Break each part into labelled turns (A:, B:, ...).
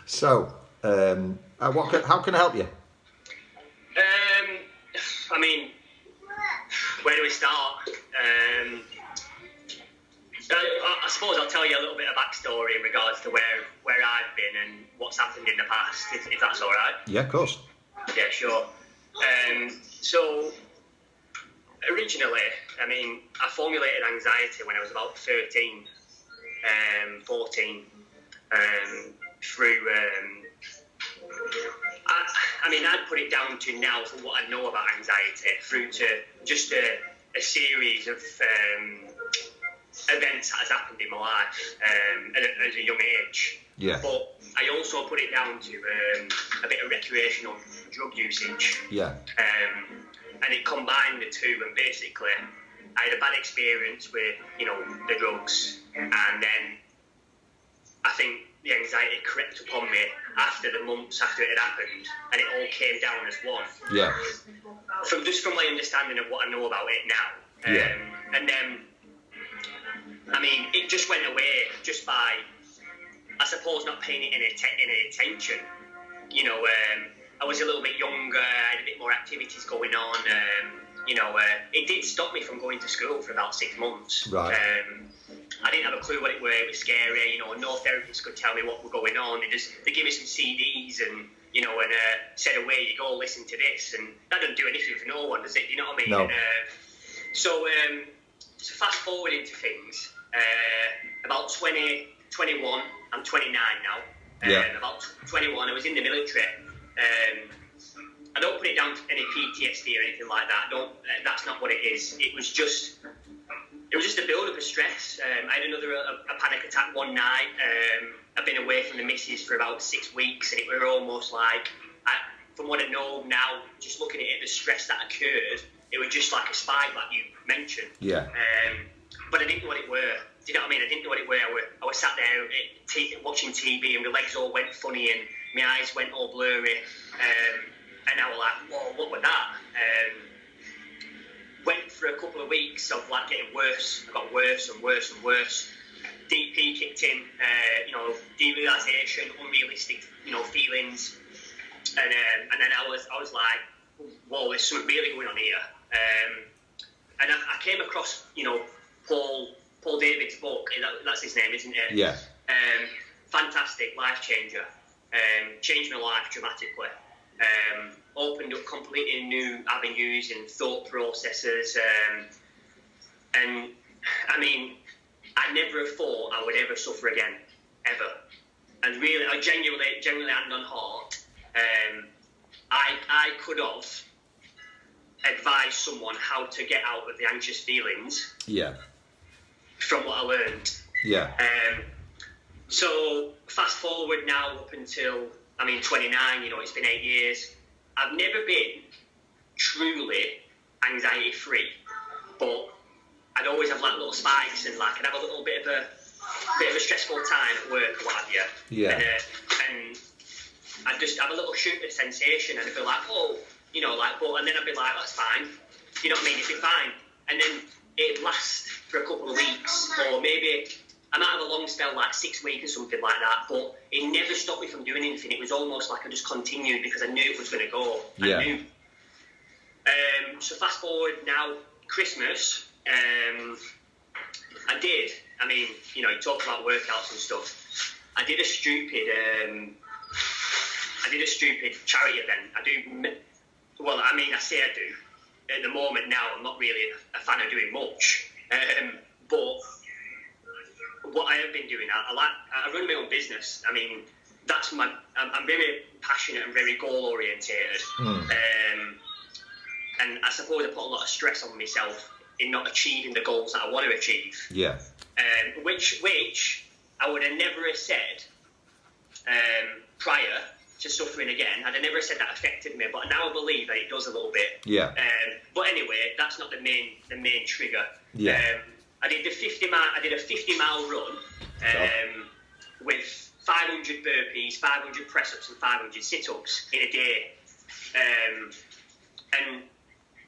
A: So, how can I help you?
B: I mean, where do we start? I suppose I'll tell you a little bit of backstory in regards to where I've been and what's happened in the past, if that's all right.
A: Yeah, of course.
B: Yeah, sure. So, originally, I mean, I formulated anxiety when I was about 13, 14, through... I'd put it down to now for what I know about anxiety through to just a series of events that has happened in my life at a young age.
A: Yeah.
B: But I also put it down to a bit of recreational drug usage.
A: Yeah.
B: And it combined the two, and basically I had a bad experience with, the drugs, and then I think the anxiety crept upon me after the months after it had happened, and it all came down as one.
A: Yeah.
B: From my understanding of what I know about it now. And then, I mean, it just went away just by, I suppose, not paying it any attention. I was a little bit younger, I had a bit more activities going on. It did stop me from going to school for about 6 months.
A: Right.
B: I didn't have a clue what it were. It was scary. No therapist could tell me what was going on. They gave me some CDs and said, away you go, listen to this. And that doesn't do anything for no one, does it? You know what I mean?
A: No.
B: So fast forward into things. About 20, 21, I'm 29 now. About 21, I was in the military. I don't put it down to any PTSD or anything like that. That's not what it is. It was just a build-up of stress. I had a panic attack one night. I've been away from the missus for about 6 weeks, and it were almost like, from what I know now, just looking at it, the stress that occurred, it was just like a spike, like you mentioned.
A: Yeah.
B: But I didn't know what it were. Do you know what I mean? I didn't know what it were. I was sat there watching TV, and my legs all went funny, and my eyes went all blurry. And I was like, whoa, what was that? Went for a couple of weeks of like getting worse. I got worse and worse and worse. DP kicked in, derealisation, unrealistic, feelings. And then I was like, whoa, there's something really going on here. And I came across, Paul David's book. That's his name, isn't it?
A: Yeah.
B: Fantastic, life changer. Changed my life dramatically. Opened up completely new avenues and thought processes. And I mean, I never thought I would ever suffer again, ever. And really, I genuinely hand on heart, I could have advised someone how to get out of the anxious feelings.
A: Yeah.
B: From what I learned.
A: Yeah.
B: So fast forward now up until 29. It's been 8 years. I've never been truly anxiety free, but I'd always have like little spikes, and like I'd have a little bit of a stressful time at work or what have you.
A: Yeah.
B: And I'd just have a little shooting sensation, and I'd be like, oh, but and then I'd be like, that's fine. You know what I mean? It'd be fine. And then it'd last for a couple of weeks, or maybe I might have a long spell, like 6 weeks or something like that, but it never stopped me from doing anything. It was almost like I just continued because I knew it was going to go.
A: Yeah.
B: I knew. So fast forward now, Christmas, I did. You talk about workouts and stuff. I did a stupid charity event. I say I do. At the moment now, I'm not really a fan of doing much. But what I have been doing, I run my own business. I'm very passionate and very goal orientated. And I suppose I put a lot of stress on myself in not achieving the goals that I want to achieve.
A: Yeah.
B: Which I would have never said prior to suffering again. I'd have never said that affected me, but now I believe that it does a little bit.
A: Yeah.
B: But anyway, that's not the main trigger.
A: Yeah.
B: I did a 50-mile run with 500 burpees, 500 press-ups, and 500 sit-ups in a day. And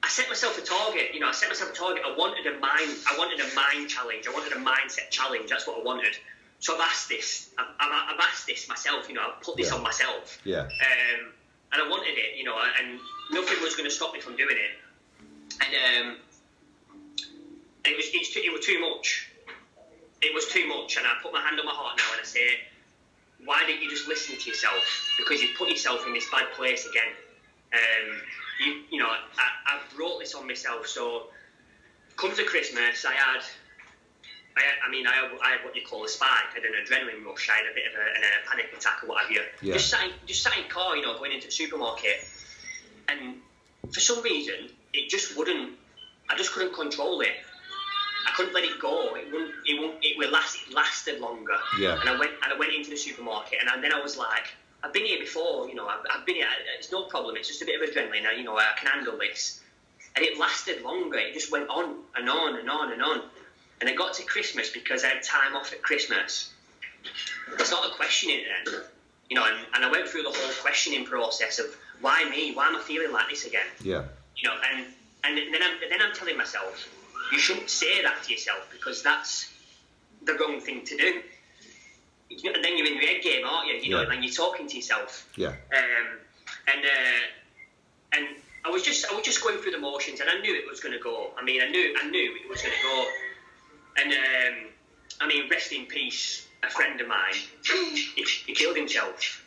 B: I set myself a target. I wanted a mind challenge. I wanted a mindset challenge. That's what I wanted. So I've asked this. I've asked this myself. I've put this on myself.
A: Yeah.
B: And I wanted it. And nothing was going to stop me from doing it. And it was too much. It was too much. And I put my hand on my heart now and I say, why didn't you just listen to yourself? Because you've put yourself in this bad place again. I brought this on myself. So come to Christmas, I had what you call a spike. I had an adrenaline rush. I had a bit of a panic attack or what have you.
A: Yeah.
B: Just sat in car, going into the supermarket, and for some reason it just wouldn't. I just couldn't control it. I couldn't let it go. It lasted longer.
A: Yeah.
B: And I went into the supermarket, and then I was like, I've been here before. I've been here. It's no problem. It's just a bit of adrenaline. I can handle this. And it lasted longer. It just went on and on and on and on. And I got to Christmas because I had time off at Christmas. I started questioning it then, and I went through the whole questioning process of why me? Why am I feeling like this again?
A: Yeah.
B: And then I'm telling myself, you shouldn't say that to yourself because that's the wrong thing to do. And then you're in your head game, aren't you? And you're talking to yourself.
A: Yeah.
B: And I was just going through the motions, and I knew it was going to go. I knew it was going to go. And rest in peace, a friend of mine, he killed himself.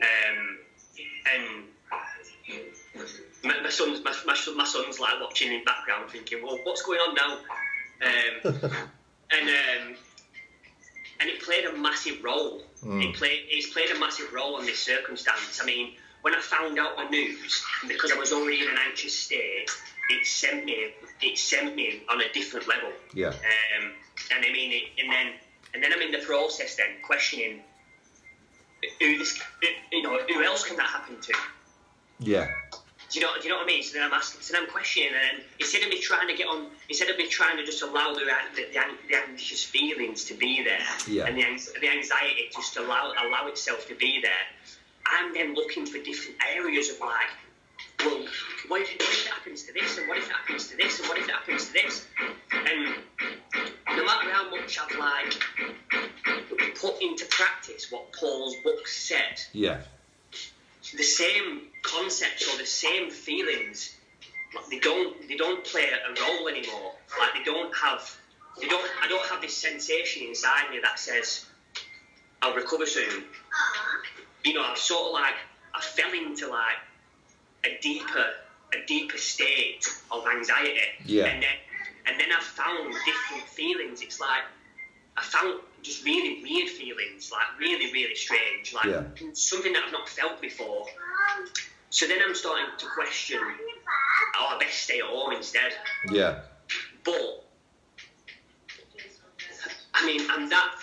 B: And my son's like watching in the background, thinking, "Well, what's going on now?" And it played a massive role. It's played a massive role in this circumstance. When I found out the news, because I was already in an anxious state, it sent me on a different level.
A: Yeah.
B: And then I'm in the process then questioning who else can that happen to?
A: Yeah.
B: Do you know what I mean? So then I'm questioning, and instead of me trying to just allow the anxious feelings to be there, and the anxiety just to allow itself to be there, I'm then looking for different areas of like, well, what if it happens to this, and what if it happens to this, and what if it happens to this? And no matter how much I've like put into practice what Paul's book said, the same concepts or the same feelings, like they don't play a role anymore. Like I don't have this sensation inside me that says I'll recover soon. I've sort of like I fell into like a deeper state of anxiety. Yeah. And then I found different feelings. It's like I found just really weird feelings, like really, really strange, like something that I've not felt before. So then I'm starting to question, I best stay at home instead.
A: Yeah.
B: But I'm that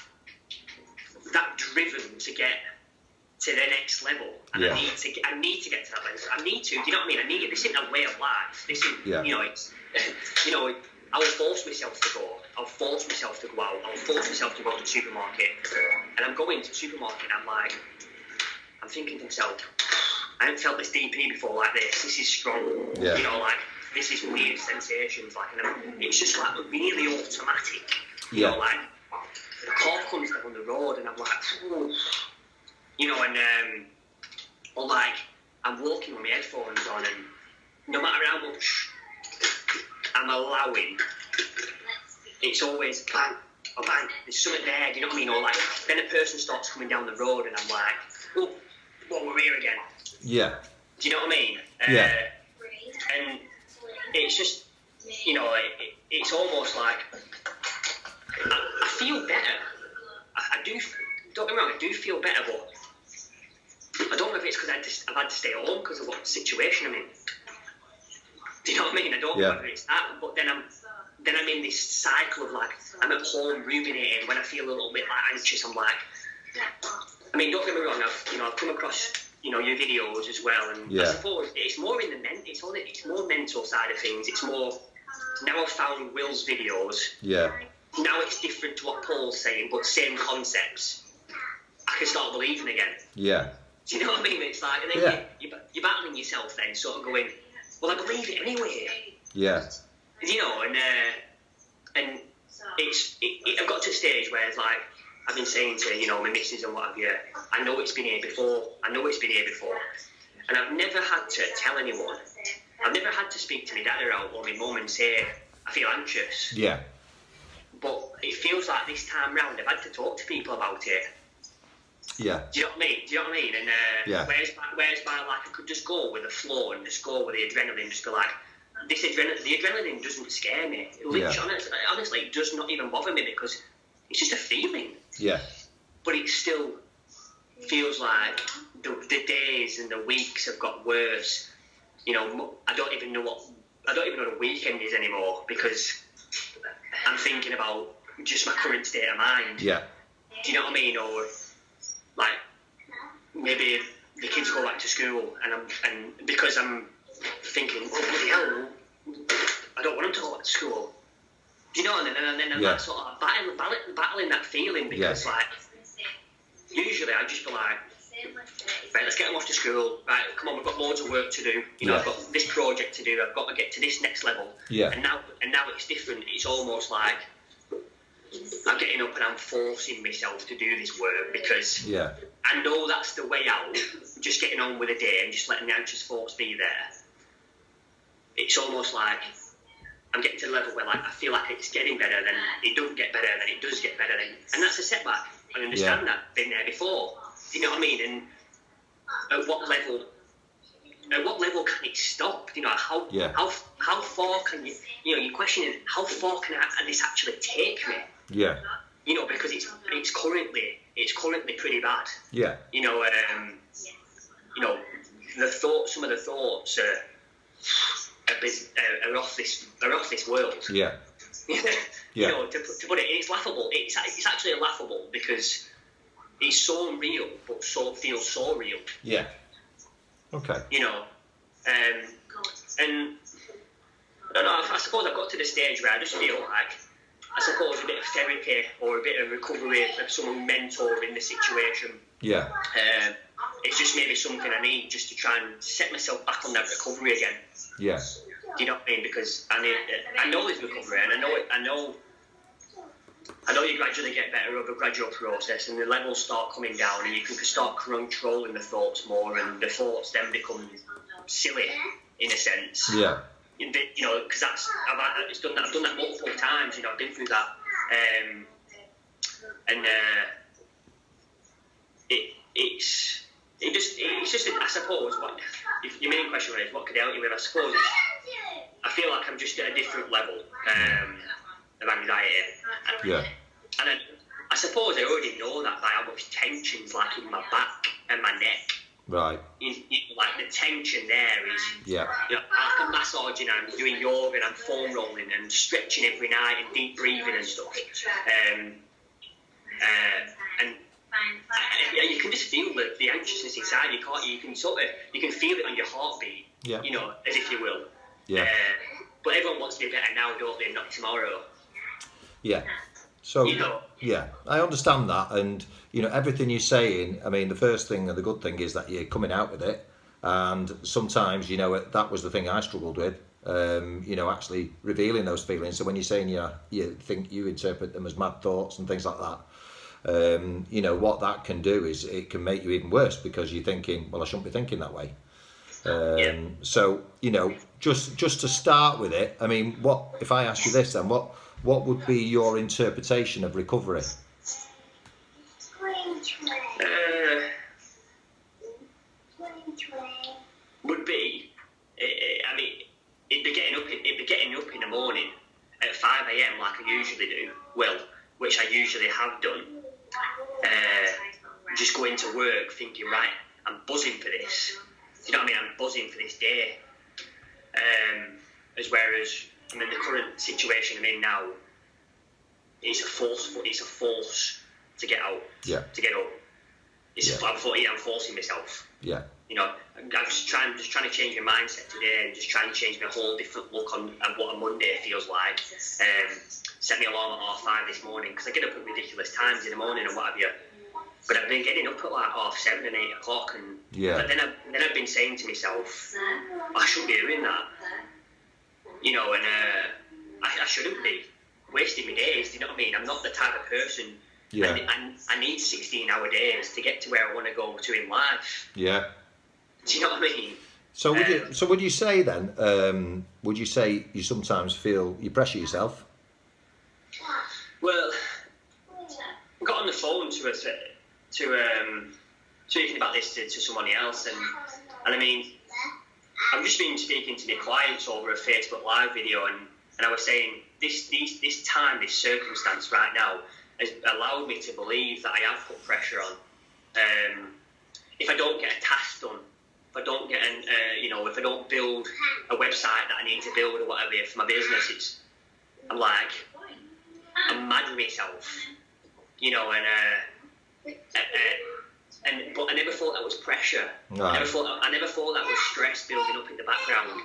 B: driven to get to the next level, and I need to get to that level. I need to. Do you know what I mean? This isn't a way of life. This is, it's, I will force myself to go. I'll force myself to go out. I'll force myself to go to the supermarket. And I'm going to the supermarket, and I'm thinking to myself, I haven't felt this DP before like this. This is strong. Yeah. This is weird sensations. And it's just like really automatic. The car comes down the road, and I'm like, oh. Or like I'm walking with my headphones on, and no matter how much I'm allowing, it's always bang, or bang, there's something there, do you know what I mean? Or like, then a person starts coming down the road, and I'm like, oh, well, we're here again.
A: Yeah.
B: Do you know what I mean? And it's just, it's almost like, I feel better. I do, don't get me wrong, I do feel better, but I don't know if it's because I've had to stay at home because of what situation I'm in. Do you know what I mean? I don't know whether it's that, but then I'm in this cycle of like, I'm at home ruminating. When I feel a little bit like anxious, I'm like, don't get me wrong, I've come across your videos as well, and I suppose it's more in it's more mental side of things. It's more, now I've found Will's videos. Yeah. Now it's different to what Paul's saying, but same concepts. I can start believing again. Yeah. Do you know what I mean? It's like, and then you're battling yourself then, sort of going, well, I believe it anyway. Yeah. And it's I've got to a stage where it's like, I've been saying to, my missus and what have you, I know it's been here before, and I've never had to tell anyone. I've never had to speak to my dad or my mum and say, I feel anxious.
A: Yeah.
B: But it feels like this time round I've had to talk to people about it.
A: Yeah.
B: Do you know what I mean? And whereas by like I could just go with the flow and just go with the adrenaline, just go like, the adrenaline doesn't scare me. Honestly, it does not even bother me because it's just a feeling.
A: Yeah.
B: But it still feels like the days and the weeks have got worse. I don't even know what the weekend is anymore because I'm thinking about just my current state of mind.
A: Yeah.
B: Do you know what I mean? Or like maybe the kids go back to school and because I'm thinking, bloody hell, I don't want them to go back to school. Do you know? And then I'm like sort of battling that feeling because like usually I'd just be like, right, let's get them off to school. Right, come on, we've got loads of work to do. I've got this project to do. I've got to get to this next level. Yeah. And now it's different. It's almost like I'm getting up and I'm forcing myself to do this work because I know that's the way out. Just getting on with the day and just letting the anxious thoughts be there. It's almost like I'm getting to the level where like I feel like it's getting better, then it doesn't get better, then it does get better, and that's a setback. I understand that. Been there before. Do you know what I mean? And at what level can it stop? How far can you? You're questioning how far can this actually take me? Yeah. Because it's currently pretty bad. Yeah. Some of the thoughts are off this world. Yeah. Yeah. To put it, it's laughable. It's actually laughable because it's so unreal, but feels so real. Yeah. Okay. And I don't know. I suppose I've got to the stage where I just feel like, I suppose, a bit of therapy or a bit of recovery of someone mentoring the situation. Yeah. It's just maybe something I need just to try and set myself back on that recovery again. Yeah. Do you know what I mean? Because I know there's recovery, and I know you gradually get better over a gradual process, and the levels start coming down, and you can start controlling the thoughts more, and the thoughts then become silly in a sense. Yeah. Because I've done that multiple times. I've been through that, and it's just I suppose if your main question is what could help you with, I suppose I feel like I'm just at a different level of anxiety. Yeah. And I suppose I already know that by how much tension's like in my back and my neck. Right. Like the tension there is. Yeah. After massaging, I'm doing yoga and I'm foam rolling and stretching every night and deep breathing and stuff. And you can just feel the anxiousness inside. You can feel it on your heartbeat. Yeah. As if you will. Yeah. But everyone wants to be better now, don't they? Not tomorrow. Yeah. So, yeah, I understand that. And, everything you're saying, I mean, the first thing and the good thing is that you're coming out with it. And sometimes, that was the thing I struggled with, actually revealing those feelings. So when you're saying you think you interpret them as mad thoughts and things like that, what that can do is it can make you even worse because you're thinking, well, I shouldn't be thinking that way. So, just to start with it, I mean, what if I ask you this then, what would be your interpretation of recovery? Would be, I mean, it'd be getting up in the morning at 5 a.m. like I usually do. Well, which I usually have done. Just going to work thinking, right, I'm buzzing for this. Do you know what I mean? I'm buzzing for this day. Whereas, I mean, the current situation I'm in now, it's a force to get out. Yeah. To get up. I'm forcing myself. Yeah. I'm just trying to change my mindset today and just trying to change my whole different look on what a Monday feels like. Set me alarm at 5:30 this morning because I get up at ridiculous times in the morning and what have you. But I've been getting up at like 7:30 and 8 o'clock, and but then I've been saying to myself, I shouldn't be doing that, and I shouldn't be wasting my days. Do you know what I mean? I'm not the type of person
A: Yeah.
B: And I need 16-hour days to get to where I want to go to in life.
A: Yeah.
B: Do you know what I mean?
A: So would you say then? Would you say you sometimes feel you pressure yourself?
B: Well, I got on the phone to speaking about this to somebody else, and I mean, I've just been speaking to my clients over a Facebook Live video, and I was saying this time, this circumstance right now has allowed me to believe that I have put pressure on. If I don't get a task done, if I don't get if I don't build a website that I need to build or whatever for my business, I'm mad with myself, but I never thought that was pressure.
A: Right.
B: I never thought that was stress building up in the background.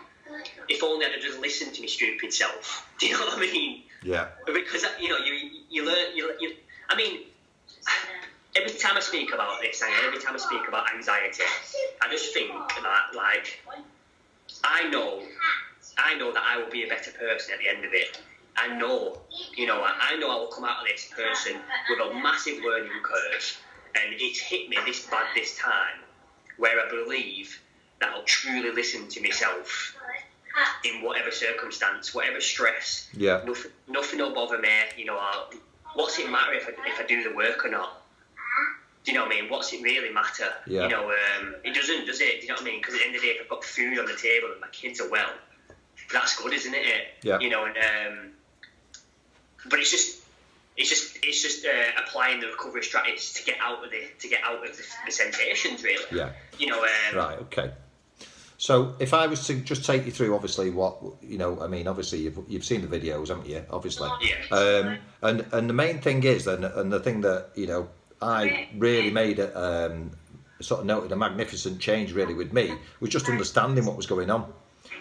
B: If only I'd have just listened to my stupid self. Do you know what I mean?
A: Yeah.
B: Because you learn. I mean, every time I speak about this, and every time I speak about anxiety, I just think that I know that I will be a better person at the end of it. I know I will come out of this person with a massive learning curve, and it's hit me this bad this time, where I believe that I'll truly listen to myself in whatever circumstance, whatever stress.
A: Yeah.
B: Nothing will bother me. What's it matter if I do the work or not? Do you know what I mean? What's it really matter?
A: Yeah.
B: It doesn't, does it? Do you know what I mean? Because at the end of the day, if I've got food on the table and my kids are well, that's good, isn't it?
A: Yeah.
B: But it's just applying the recovery strategies to get out of the sensations, really.
A: Yeah.
B: Right.
A: Okay. So if I was to just take you through, obviously, obviously you've seen the videos, haven't you? Obviously.
B: Yeah.
A: And the main thing is, and the thing that I really made sort of noted a magnificent change really with me was just understanding what was going on.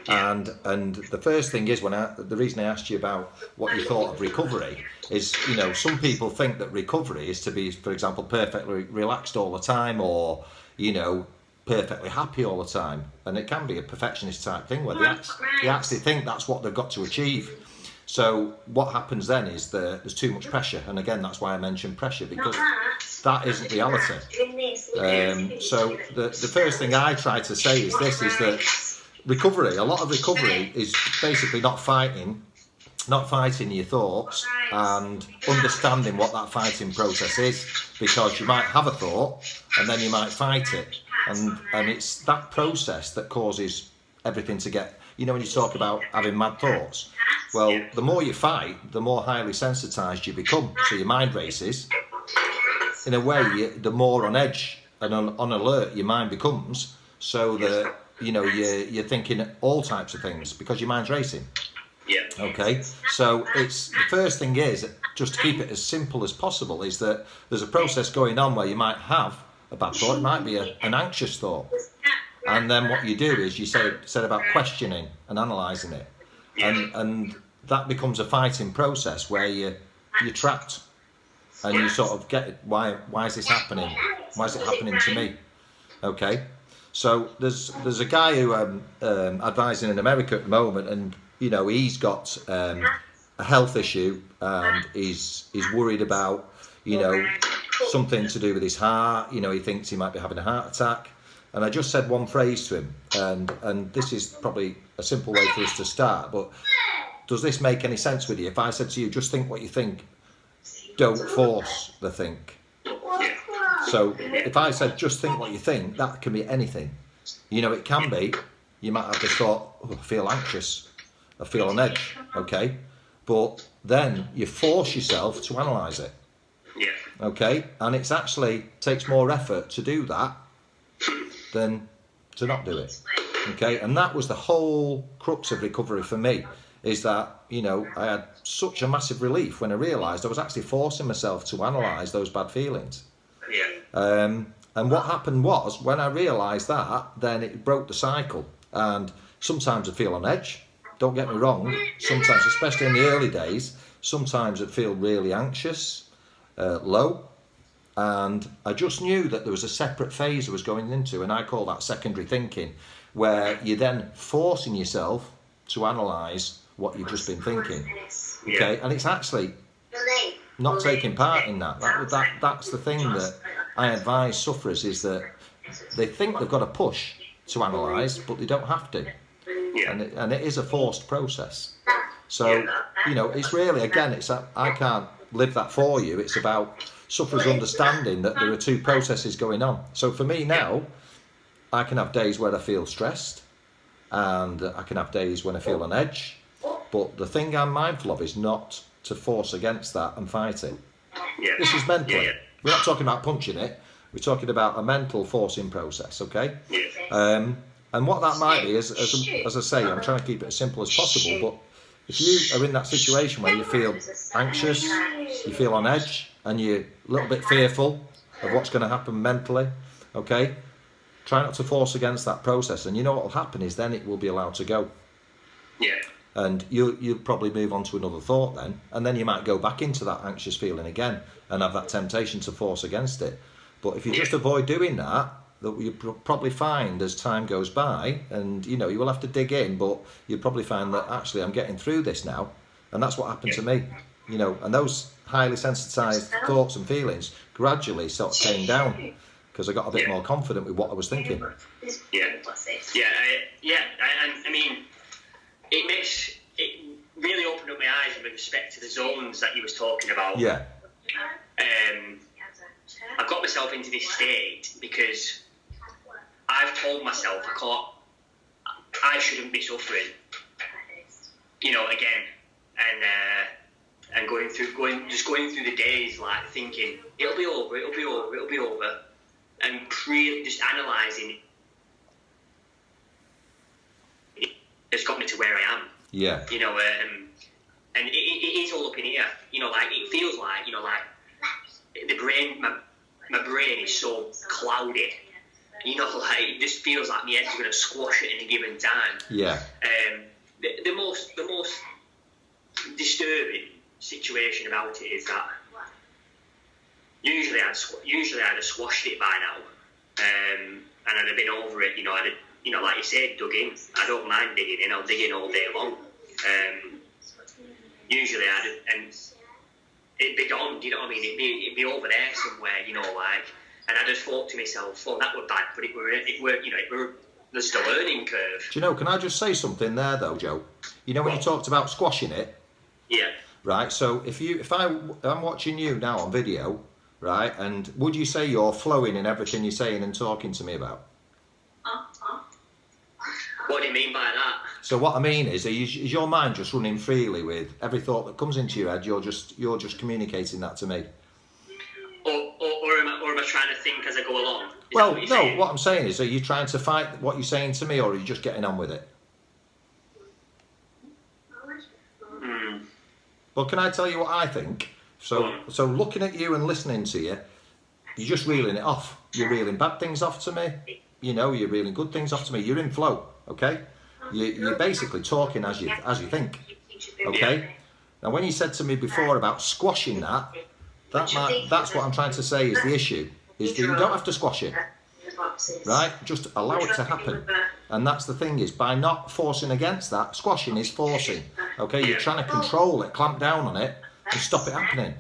A: And the first thing is the reason I asked you about what you thought of recovery is, some people think that recovery is to be, for example, perfectly relaxed all the time, or perfectly happy all the time, and it can be a perfectionist type thing where they actually think that's what they've got to achieve. So what happens then is there's too much pressure, and again that's why I mentioned pressure, because that isn't reality. So the first thing I try to say is that a lot of recovery is basically not fighting your thoughts and understanding what that fighting process is, because you might have a thought and then you might fight it, and it's that process that causes everything to get, when you talk about having mad thoughts, well, the more you fight, the more highly sensitized you become, so your mind races. In a way, the more on edge and on alert your mind becomes, so that you're thinking all types of things because your mind's racing.
B: Yeah.
A: Okay. So the first thing is, just to keep it as simple as possible, is that there's a process going on where you might have a bad thought. It might be an anxious thought, and then what you do is you said about questioning and analysing it, and that becomes a fighting process where you're trapped, and you sort of get why is this happening? Why is it happening to me? Okay. So there's a guy who I'm advising in America at the moment, and he's got a health issue, and he's worried about something to do with his heart. He thinks he might be having a heart attack, and I just said one phrase to him, and this is probably a simple way for us to start, but does this make any sense with you? If I said to you, just think what you think, don't force the think. So if I said just think what you think, that can be anything. It can be, you might have this thought, I feel anxious, I feel on edge, okay? But then you force yourself to analyse it.
B: Yeah.
A: Okay? And it's actually takes more effort to do that than to not do it. Okay? And that was the whole crux of recovery for me, is that, I had such a massive relief when I realised I was actually forcing myself to analyse those bad feelings.
B: Yeah.
A: And what happened was, when I realised that, then it broke the cycle. And sometimes I'd feel on edge. Don't get me wrong. Sometimes, especially in the early days, sometimes I'd feel really anxious, low. And I just knew that there was a separate phase I was going into, and I call that secondary thinking, where you're then forcing yourself to analyse what you've just been thinking. Okay? And it's actually not taking part in that. That's the thing that I advise sufferers, is that they think they've got to push to analyse, but they don't have to.
B: Yeah.
A: And it is a forced process. So, it's really, again, I can't live that for you. It's about sufferers understanding that there are two processes going on. So for me now, I can have days where I feel stressed, and I can have days when I feel on edge. But the thing I'm mindful of is not to force against that and fight it.
B: Yeah.
A: This is mentally.
B: Yeah.
A: We're not talking about punching it. We're talking about a mental forcing process, okay?
B: Yeah.
A: And what that might be is, as I say, I'm trying to keep it as simple as possible, but if you are in that situation where you feel anxious, you feel on edge, and you're a little bit fearful of what's going to happen mentally, okay? Try not to force against that process, and you know what will happen is then it will be allowed to go.
B: Yeah.
A: And you'll probably move on to another thought then, and then you might go back into that anxious feeling again and have that temptation to force against it. But if you just avoid doing that you probably find as time goes by, and you will have to dig in, but you'll probably find that actually I'm getting through this now, and that's what happened to me. And those highly sensitized thoughts and feelings gradually sort of came down because I got a bit more confident with what I was thinking.
B: I mean, it really opened up my eyes with respect to the zones that you was talking about.
A: Yeah.
B: I've got myself into this state because I've told myself I shouldn't be suffering. Again, and going through the days like thinking it'll be over, and just analysing it has got me to where I am.
A: Yeah.
B: And it is all up in here. It feels like the brain, my brain is so cloudy. It just feels like my head's going to squash it in a given time.
A: Yeah.
B: The most disturbing situation about it is that usually I'd have squashed it by now, and I'd have been over it. Like you said, dug in. I don't mind digging in. I'll dig in all day long. Usually and it'd be gone. Do you know what I mean? It'd be over there somewhere. And I just thought to myself, well, that were bad, but it were there's the learning curve.
A: Do you know? Can I just say something there though, Joe? When you talked about squashing it.
B: Yeah.
A: Right. So I'm watching you now on video, right? And would you say you're flowing in everything you're saying and talking to me about?
B: What do you mean by that?
A: So what I mean is your mind just running freely with every thought that comes into your head? You're just communicating that to me.
B: Or am I trying to think as I go along?
A: What I'm saying is, are you trying to fight what you're saying to me, or are you just getting on with it? Well, can I tell you what I think? So looking at you and listening to you, you're just reeling it off. You're reeling bad things off to me. You're reeling good things off to me. You're in flow, okay? You're basically talking as you think, okay? Now, when you said to me before about squashing that's what I'm trying to say is the issue, is that you don't have to squash it, right? Just allow it to happen. And that's the thing, is by not forcing against that, squashing is forcing, okay? You're trying to control it, clamp down on it, and stop it happening.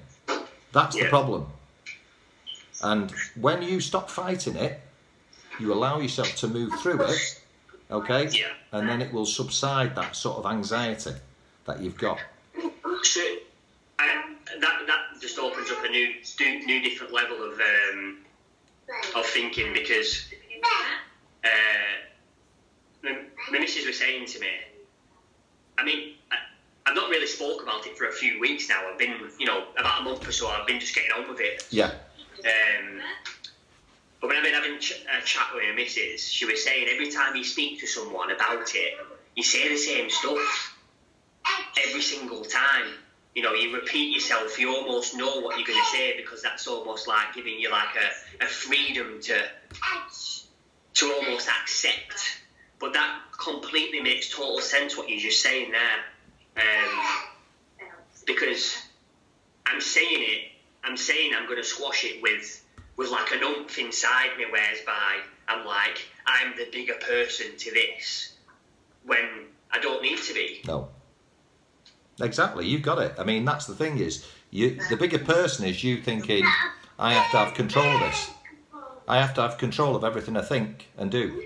A: That's the problem. And when you stop fighting it, you allow yourself to move through it, okay?
B: Yeah.
A: And then it will subside that sort of anxiety that you've got.
B: So, that just opens up a new different level of thinking, because my missus was saying to me, I've not really spoke about it for a few weeks now. I've been, about a month or so, I've been just getting on with it.
A: Yeah.
B: But when I've been having a chat with my missus, she was saying every time you speak to someone about it, you say the same stuff every single time. You repeat yourself. You almost know what you're going to say, because that's almost like giving you like a freedom to almost accept. But that completely makes total sense what you're just saying there, because I'm saying I'm going to squash it with like an oomph inside me, whereby I'm like, I'm the bigger person to this, when I don't need to be.
A: No. Exactly, you've got it. That's the thing is, The bigger person is you thinking, I have to have control of this. I have to have control of everything I think and do.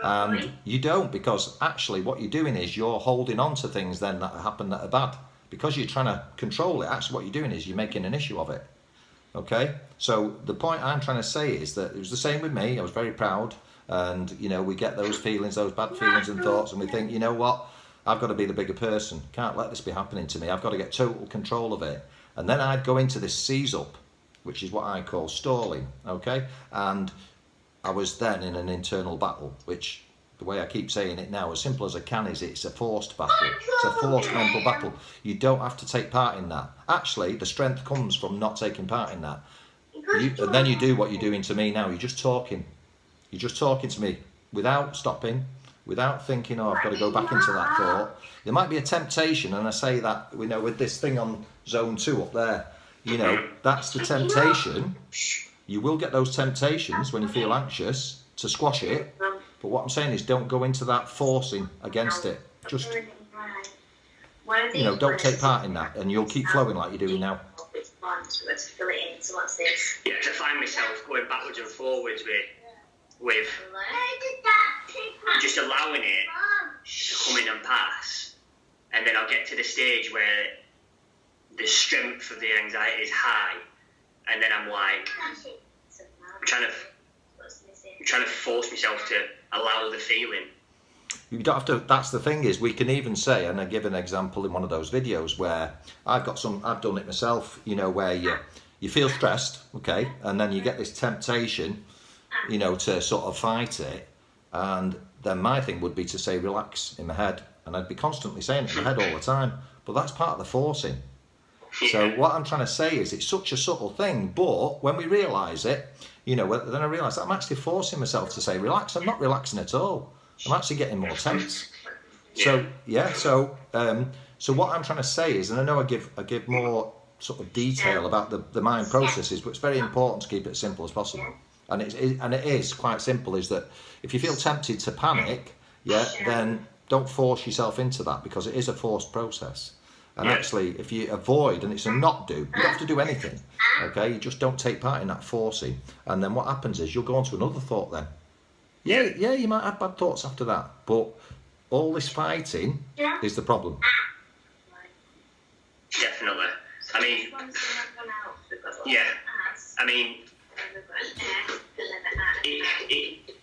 A: And you don't, because actually what you're doing is you're holding on to things then that happen that are bad. Because you're trying to control it, actually what you're doing is you're making an issue of it. Okay? So the point I'm trying to say is that it was the same with me. I was very proud. And, you know, we get those feelings, those bad feelings and thoughts, and we think, you know what? I've got to be the bigger person. Can't let this be happening to me. I've got to get total control of it. And then I'd go into this seize up, which is what I call stalling, okay? And I was then in an internal battle, which, the way I keep saying it now, as simple as I can, is it's a forced battle. It's a forced mental battle. You don't have to take part in that. Actually, the strength comes from not taking part in that. And then you do what you're doing to me now. You're just talking. You're just talking to me without stopping, without thinking, oh, I've got to go back into that thought. There might be a temptation, and I say that, you know, with this thing on zone 2 up there, you know, that's the temptation. You will get those temptations when you feel anxious to squash it. But what I'm saying is don't go into that forcing against it. Just, you know, don't take part in that, and you'll keep flowing like you're doing now.
B: Yeah, I find myself going backwards and forwards with just allowing it to come in and pass, and then I'll get to the stage where the strength of the anxiety is high, and then I'm like, I'm trying to force myself to allow the feeling.
A: You don't have to. That's the thing, is we can even say, and I give an example in one of those videos where I've done it myself, you know, where you feel stressed, okay, and then you get this temptation, you know, to sort of fight it, and then my thing would be to say relax in my head, and I'd be constantly saying it in my head all the time, but that's part of the forcing. So what I'm trying to say is it's such a subtle thing, but when we realise it, you know, then I realise that I'm actually forcing myself to say relax. I'm not relaxing at all. I'm actually getting more tense. So yeah, so what I'm trying to say is, and I know I give more sort of detail about the mind processes, but it's very important to keep it as simple as possible. And it is quite simple, is that if you feel tempted to panic, yeah, then don't force yourself into that, because it is a forced process. And actually, if you avoid, and it's a not do, you don't have to do anything, okay? You just don't take part in that forcing. And then what happens is you'll go on to another thought then. Yeah, you might have bad thoughts after that, but all this fighting is the problem.
B: Definitely. I mean, yeah, I mean,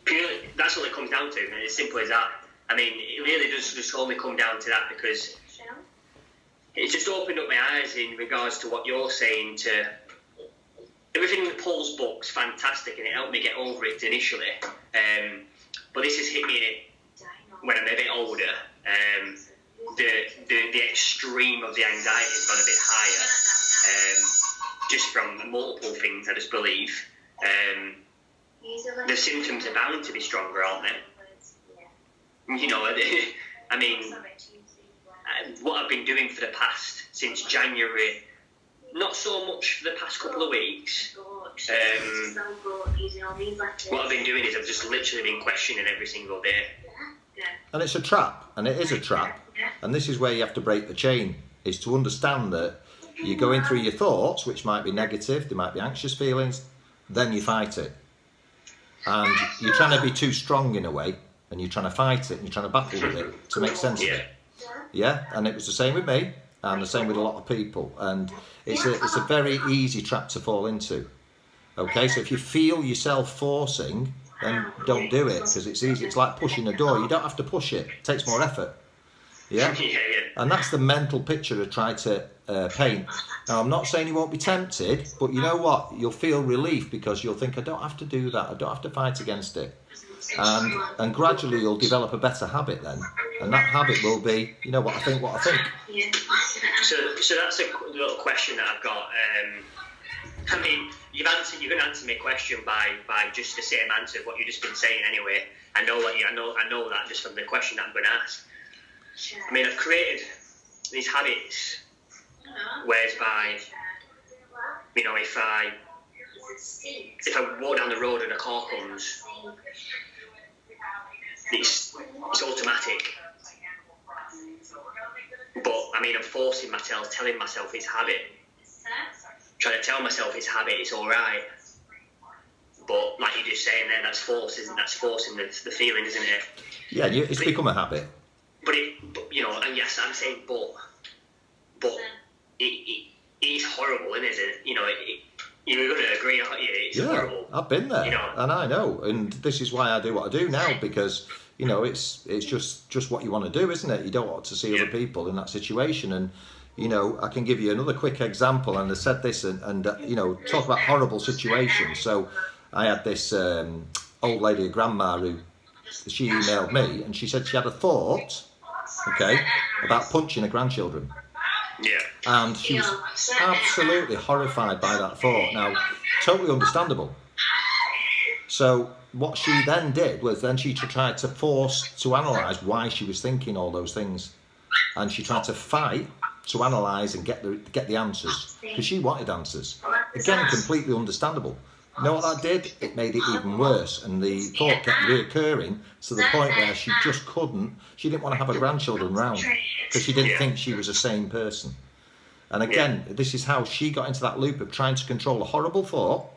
B: purely, that's all it comes down to, and it's simple as that. I mean, it really does just only come down to that, because it's just opened up my eyes in regards to what you're saying. To everything in Paul's book's fantastic, and it helped me get over it initially. But this has hit me when I'm a bit older. The extreme of the anxiety has gone a bit higher, just from multiple things, I just believe. The symptoms are bound to be stronger, aren't they? You know, I mean, what I've been doing for the past, since January, not so much for the past couple of weeks. What I've been doing is I've just literally been questioning every single day.
A: And it's a trap, and it is a trap. And this is where you have to break the chain, is to understand that you're going through your thoughts, which might be negative, they might be anxious feelings, then you fight it. And you're trying to be too strong in a way, and you're trying to fight it, and you're trying to battle with it to make sense of it. Yeah, and it was the same with me, and the same with a lot of people. And it's a very easy trap to fall into. Okay, so if you feel yourself forcing, then don't do it, because it's easy. It's like pushing a door. You don't have to push it. It takes more effort. Yeah? And that's the mental picture I try to paint. Now, I'm not saying you won't be tempted, but you know what? You'll feel relief, because you'll think, I don't have to do that. I don't have to fight against it. And gradually you'll develop a better habit then. And that habit will be, you know, what I think.
B: So that's a little question that I've got. I mean, you're going to answer my question by just the same answer of what you've just been saying anyway. I know that just from the question that I'm going to ask. I mean, I've created these habits whereby, you know, if I walk down the road and a car comes, it's automatic. But I mean, I'm forcing myself, telling myself it's habit. trying to tell myself it's habit, it's all right. But like you're just saying there, that's force, isn't that's forcing the feeling, isn't it?
A: Yeah, it's become a habit.
B: But you know, and yes, I'm saying but it is horrible, isn't it? You know, you're going to agree, aren't you? It's horrible.
A: I've been there,
B: you know?
A: and I know, and this is why I do what I do now, because you know it's just what you want to do, isn't it? You don't want to see other people in that situation, and you know, I can give you another quick example, and I said this, and you know, talk about horrible situations. So I had this old lady, a grandma, who she emailed me, and she said she had a thought, okay, about punching her grandchildren.
B: Yeah.
A: And she was absolutely horrified by that thought. Now, totally understandable. So what she then did was then she tried to force to analyse why she was thinking all those things, and she tried to fight to analyse and get the answers, because she wanted answers. Again, completely understandable. You know what that did? It made it even worse, and the thought kept reoccurring to the point where she just couldn't. She didn't want to have her grandchildren round because she didn't think she was a sane person. And again, this is how she got into that loop of trying to control a horrible thought,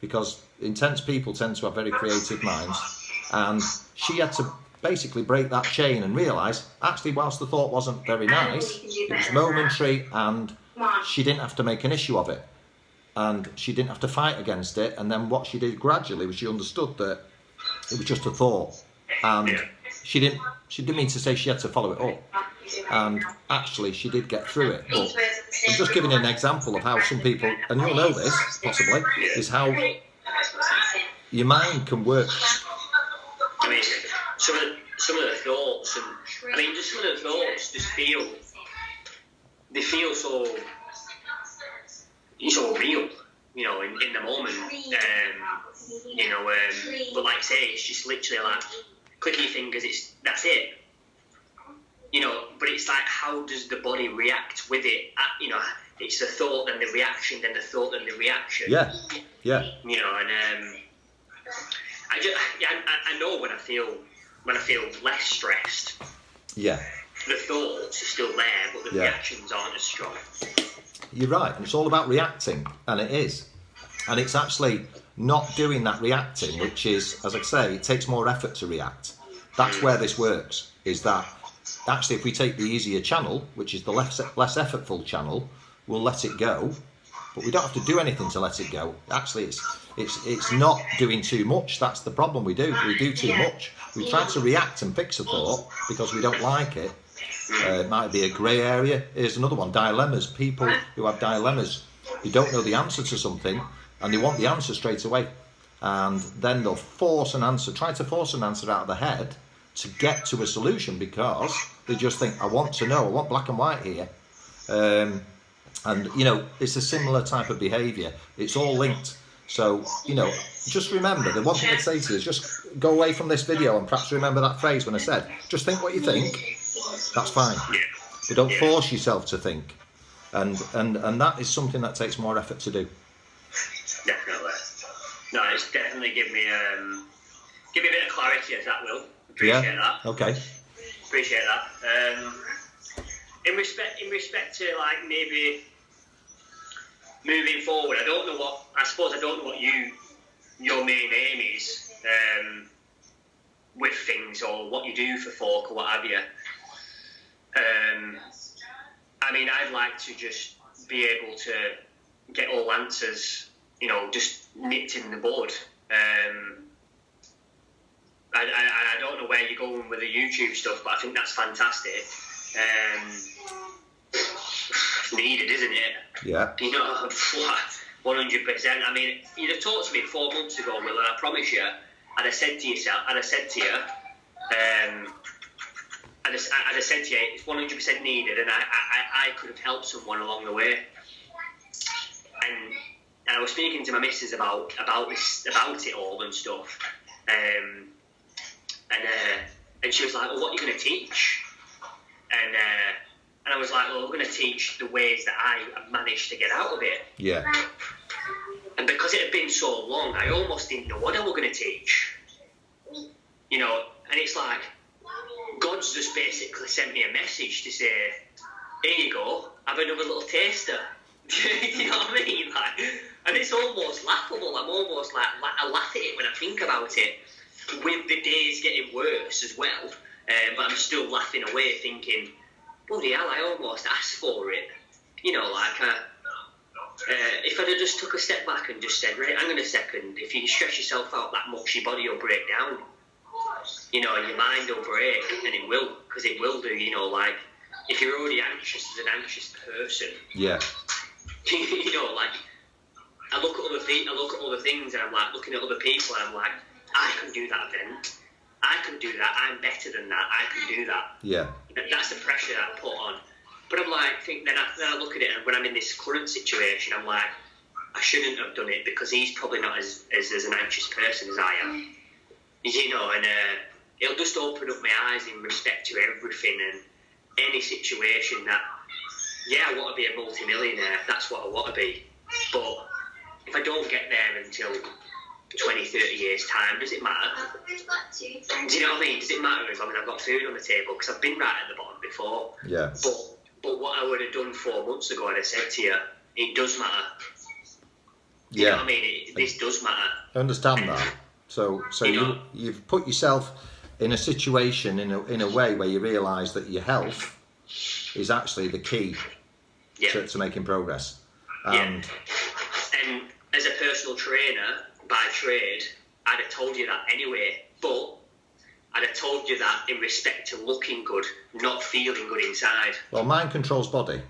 A: because intense people tend to have very creative minds, and she had to basically break that chain and realise, actually, whilst the thought wasn't very nice, it was momentary, and she didn't have to make an issue of it, and she didn't have to fight against it. And then what she did gradually was she understood that it was just a thought, and she didn't mean to say she had to follow it up, and actually she did get through it. But I'm just giving an example of how some people, and you'll know this possibly, is how your mind can work.
B: I mean, some of the thoughts, and I mean, just some of the thoughts just feel so real, you know, in the moment, you know, but like I say, it's just literally like click your fingers, that's it, you know. But it's like, how does the body react with it? You know, it's the thought, then the reaction, then the thought, then the reaction.
A: Yeah.
B: You know, and I know when I feel less stressed. Yeah. The thoughts are still there, but the reactions aren't as strong.
A: You're right, and it's all about reacting, and it is. And it's actually not doing that reacting, which is, as I say, it takes more effort to react. That's where this works, is that actually if we take the easier channel, which is the less effortful channel, we'll let it go, but we don't have to do anything to let it go. Actually, it's not doing too much. That's the problem we do. We do too much. We try to react and fix a thought because we don't like it. It might be a grey area. Here's another one, dilemmas. People who have dilemmas, who don't know the answer to something, and they want the answer straight away. And then they'll try to force an answer out of the head to get to a solution, because they just think, I want to know, I want black and white here. And, you know, it's a similar type of behaviour. It's all linked. So, you know, just remember, the one thing I'd say to you is just go away from this video and perhaps remember that phrase when I said, just think what you think, that's fine. But don't force yourself to think. And that is something that takes more effort to do.
B: Definitely. No, it's definitely give me a bit of clarity, as that will. Appreciate that.
A: Okay.
B: Appreciate that. In respect to like maybe moving forward, I don't know what your main aim is with things, or what you do for folk or what have you. I mean, I'd like to just be able to get all answers, you know, just nipped in the bud. I don't know where you're going with the YouTube stuff, but I think that's fantastic. It's needed, isn't it? Yeah. You know, 100%. I mean, you'd have talked to me 4 months ago, Will, and I promise you, I'd have said to you, it's 100% needed, and I could have helped someone along the way. And I was speaking to my missus about it all and stuff. And she was like, well, what are you going to teach? And I was like, well, we're going to teach the ways that I have managed to get out of it.
A: Yeah.
B: And because it had been so long, I almost didn't know what I was going to teach. You know, and it's like, God's just basically sent me a message to say, here you go, have another little taster. You know what I mean? Like, and it's almost laughable. I'm almost like I laugh at it when I think about it. With the days getting worse as well, but I'm still laughing away, thinking, bloody hell, I almost asked for it. You know, like, if I'd have just took a step back and just said, right, hang on a second, if you stress yourself out that much, your body will break down. You know, and your mind will break, and it will, because it will do, you know, like, if you're already anxious as an anxious person,
A: yeah,
B: you know, like, I look at other things, and I'm like, looking at other people, and I'm like, I can do that event. I can do that. I'm better than that. I can do that.
A: yeah.
B: That's the pressure that I put on. But I'm like, then I look at it, and when I'm in this current situation, I'm like, I shouldn't have done it because he's probably not as an anxious person as I am. You know, and it'll just open up my eyes in respect to everything and any situation that, yeah, I want to be a multimillionaire. That's what I want to be. But if I don't get there until 20, 30 years' time, does it matter? Do you know what I mean? Does it matter as long as I've got food on the table? Because I've been right at the bottom before.
A: Yeah.
B: But what I would have done 4 months ago, I'd have said to you, it does matter. You
A: Yeah.
B: know what I mean? This does matter.
A: I understand that. So you've put yourself in a situation in a way where you realise that your health is actually the key to making progress. And
B: as a personal trainer by trade, I'd have told you that anyway, but I'd have told you that in respect to looking good, not feeling good inside.
A: Well, mind controls body.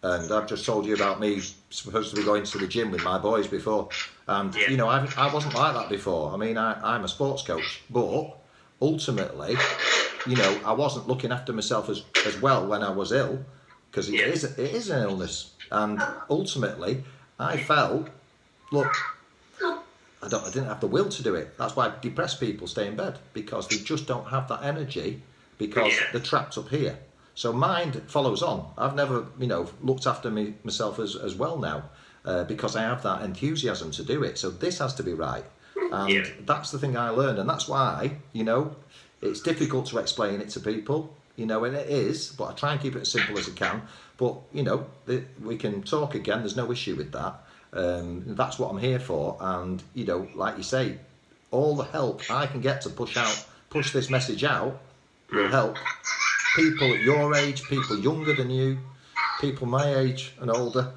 A: And I've just told you about me supposed to be going to the gym with my boys before. And, you know, I wasn't like that before. I mean, I'm a sports coach. But ultimately, you know, I wasn't looking after myself as well when I was ill. Because it is an illness. And ultimately, I felt, look, I didn't have the will to do it. That's why depressed people stay in bed. Because they just don't have that energy. Because they're trapped up here. So mind follows on. I've never, you know, looked after myself as well now because I have that enthusiasm to do it. So this has to be right. And that's the thing I learned. And that's why, you know, it's difficult to explain it to people, you know, and it is. But I try and keep it as simple as I can. But, you know, we can talk again. There's no issue with that. That's what I'm here for. And, you know, like you say, all the help I can get to push this message out will help. People at your age, people younger than you, people my age and older.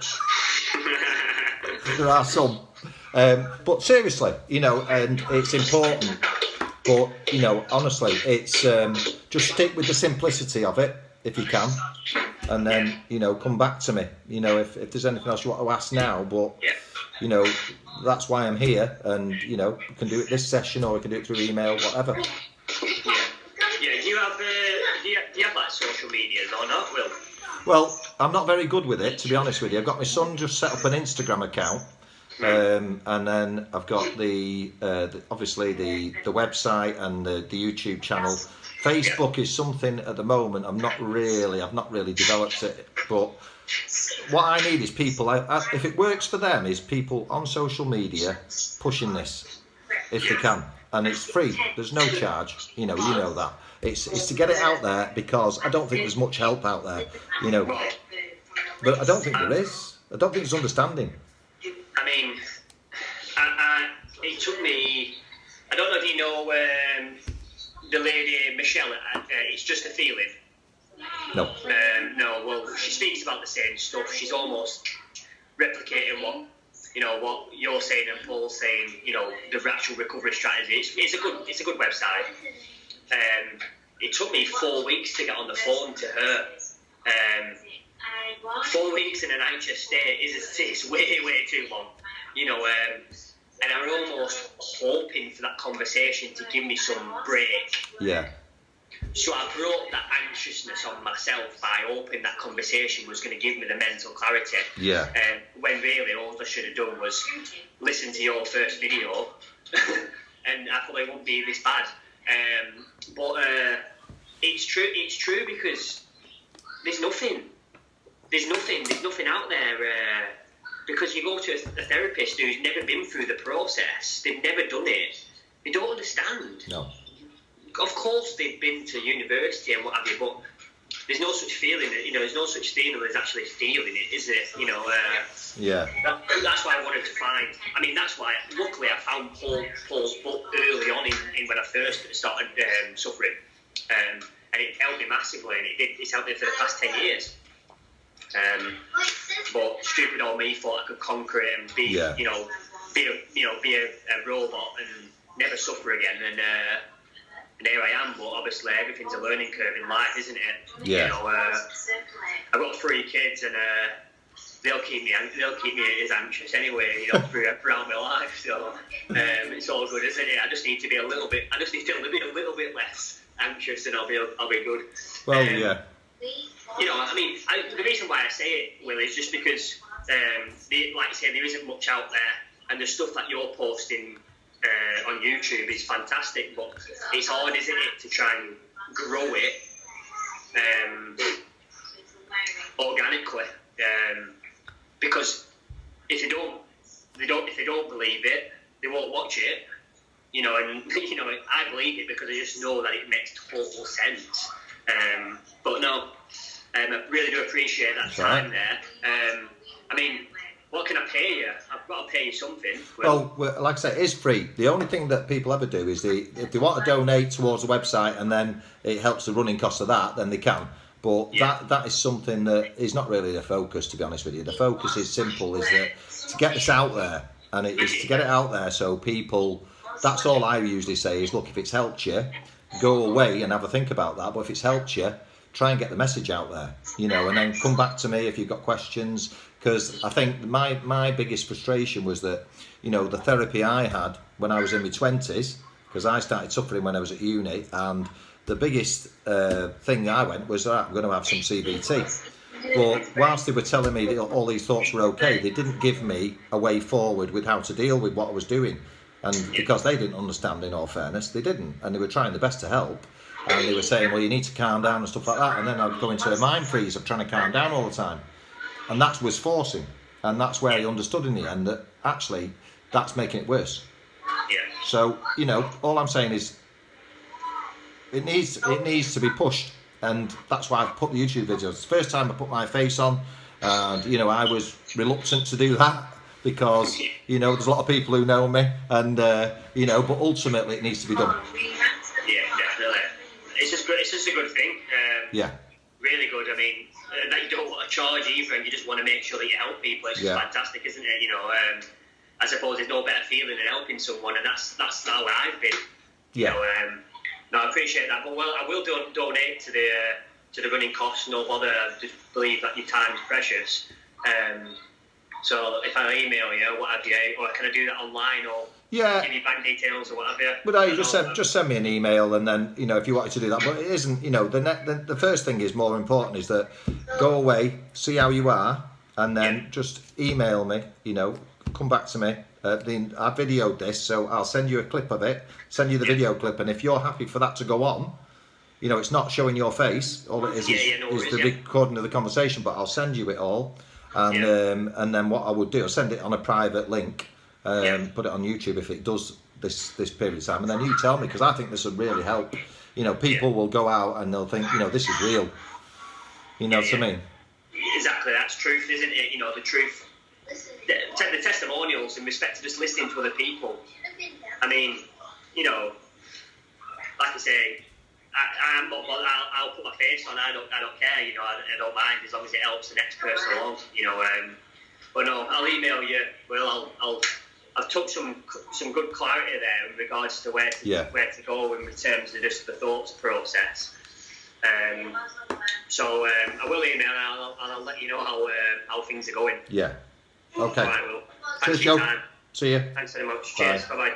A: There are some. But seriously, you know, and it's important. But, you know, honestly, it's just stick with the simplicity of it, if you can. And then, you know, come back to me, you know, if there's anything else you want to ask now. But, you know, that's why I'm here. And, you know, we can do it this session or we can do it through email, whatever.
B: Do you have like social media or not, Will?
A: Well, I'm not very good with it, to be honest with you. I've got my son just set up an Instagram account, and then I've got obviously the website and the YouTube channel. Facebook is something at the moment I've not really developed it. But what I need is people. If it works for them, is people on social media pushing this if they can, and it's free. There's no charge. You know that. It's to get it out there because I don't think there's much help out there, you know. But I don't think there is. I don't think there's understanding.
B: I mean, it took me. I don't know if you know the lady Michelle. It's Just a Feeling.
A: No.
B: No. Well, she speaks about the same stuff. She's almost replicating what you're saying and Paul's saying. You know, the actual recovery strategy. It's a good website. It took me 4 weeks to get on the phone to her. 4 weeks in an anxious state is way too long, you know. And I'm almost hoping for that conversation to give me some break.
A: Yeah.
B: So I brought that anxiousness on myself by hoping that conversation was going to give me the mental clarity.
A: Yeah.
B: When really all I should have done was listen to your first video, and I probably wouldn't be this bad. But it's true because there's nothing out there. Because you go to a therapist who's never been through the process, they've never done it, they don't understand.
A: No.
B: Of course they've been to university and what have you, but there's no such feeling. There's no such thing as actually feeling it, is it?
A: Yeah.
B: That's why I wanted to find. I mean, that's why. Luckily, I found Paul's book early on in when I first started suffering, and it helped me massively, and it's helped me for the past 10 years. But stupid old me thought I could conquer it and be a robot and never suffer again. And here I am. But obviously, everything's a learning curve in life, isn't it?
A: Yeah.
B: I've got 3 kids, and they'll keep me as anxious anyway, throughout my life. So it's all good, isn't it? I just need to be a little bit less anxious, and I'll be good.
A: Well, yeah.
B: The reason why I say it, Will, is just because, like you say, there isn't much out there, and the stuff that you're posting on YouTube is fantastic, but it's hard, isn't it, to try and grow it organically, because if they don't believe it, they won't watch it. And I believe it because I just know that it makes total sense. But no, I really do appreciate that time there. I mean, what can I pay you? I've got to pay you something.
A: Well, like I say, it is free. The only thing that people ever do is if they want to donate towards the website and then it helps the running cost of that, then they can. But that is something that is not really the focus, to be honest with you. The focus is simple, is that to get this out there, and it is to get it out there so people, that's all I usually say is, look, if it's helped you, go away and have a think about that. But if it's helped you, try and get the message out there, and then come back to me if you've got questions. Because I think my biggest frustration was that, the therapy I had when I was in my 20s, because I started suffering when I was at uni, and the biggest thing I went was, I'm going to have some CBT. But whilst they were telling me that all these thoughts were okay, they didn't give me a way forward with how to deal with what I was doing. And because they didn't understand, in all fairness, they didn't. And they were trying their best to help. And they were saying, well, you need to calm down and stuff like that. And then I'd go into a mind freeze of trying to calm down all the time. And that was forcing. And that's where I understood in the end that actually that's making it worse.
B: Yeah.
A: So, all I'm saying is it needs to be pushed. And that's why I've put the YouTube videos. It's the first time I put my face on. And, I was reluctant to do that because, there's a lot of people who know me. And, but ultimately it needs to be done.
B: Yeah, definitely. It's just a good thing.
A: Yeah.
B: Really good. I mean, that you don't want to charge either, and you just want to make sure that you help people. It's just fantastic, isn't it? I suppose there's no better feeling than helping someone, and that's how I've been.
A: Yeah.
B: No, I appreciate that. But I will donate to the running costs. No bother. I just believe that your time's precious. So if I email you, what have you, or can I do that online, or give you bank details or whatever?
A: But no, just send me an email, and then if you wanted to do that. But it isn't. The first thing is more important is that go away, see how you are, and then just email me. Come back to me. I videoed this, so I'll send you a clip of it. Send you the video clip, and if you're happy for that to go on, it's not showing your face. All it is the recording of the conversation. But I'll send you it all, and then what I would do, I'll send it on a private link. Put it on YouTube if it does this period of time, and then you tell me, because I think this would really help. People will go out and they'll think, this is real. What I mean?
B: Exactly, that's truth, isn't it? The truth. The testimonials in respect to just listening to other people. I mean, like I say, I'm not. I'll put my face on. I don't care. I don't mind as long as it helps the next person along. But no, I'll email you. Well, I've took some good clarity there in regards to where to go in terms of just the thoughts process. So I will email and I'll let you know how things are going.
A: Yeah. Okay.
B: All right, Will.
A: Cheers, Joe. See you.
B: Thanks very much. Cheers. Bye bye.